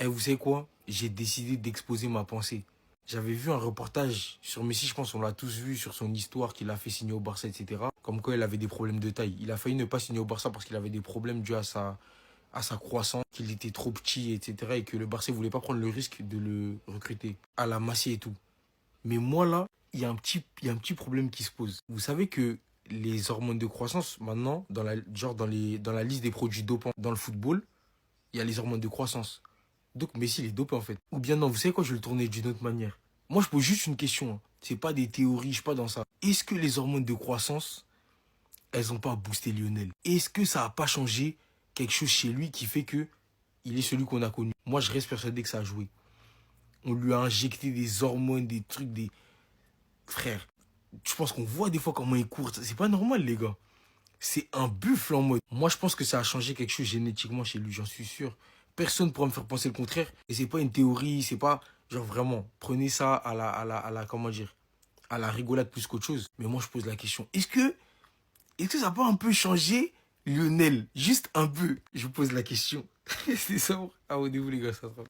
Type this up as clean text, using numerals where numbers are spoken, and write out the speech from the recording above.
Et vous savez quoi? J'ai décidé d'exposer ma pensée. J'avais vu un reportage sur Messi, je pense qu'on l'a tous vu, sur son histoire qu'il a fait signer au Barça, etc. Comme quoi il avait des problèmes de taille. Il a failli ne pas signer au Barça parce qu'il avait des problèmes dus à sa croissance, qu'il était trop petit, etc. Et que le Barça ne voulait pas prendre le risque de le recruter à la Massy et tout. Mais moi là, il y a un petit problème qui se pose. Vous savez que les hormones de croissance, maintenant, dans la liste des produits dopants dans le football, il y a les hormones de croissance. Donc Messi, il est dopé en fait. Ou bien non, vous savez quoi, je vais le tourner d'une autre manière. Moi, je pose juste une question, hein. C'est pas des théories, je suis pas dans ça. Est-ce que les hormones de croissance, elles ont pas boosté Lionel? Est-ce que ça a pas changé quelque chose chez lui qui fait que il est celui qu'on a connu? Moi, je reste persuadé que ça a joué. On lui a injecté des hormones, des trucs, des... Frère, je pense qu'on voit des fois comment il court. C'est pas normal, les gars. C'est un buffle en mode. Moi, je pense que ça a changé quelque chose génétiquement chez lui, j'en suis sûr. Personne ne pourra me faire penser le contraire. Et c'est pas une théorie, c'est pas. Genre vraiment, prenez ça comment dire, à la rigolade plus qu'autre chose. Mais moi, je pose la question. Est-ce que ça n'a pas un peu changé Lionel? Juste un peu. Je vous pose la question. C'est ça. Abonnez-vous, les gars, ça sera.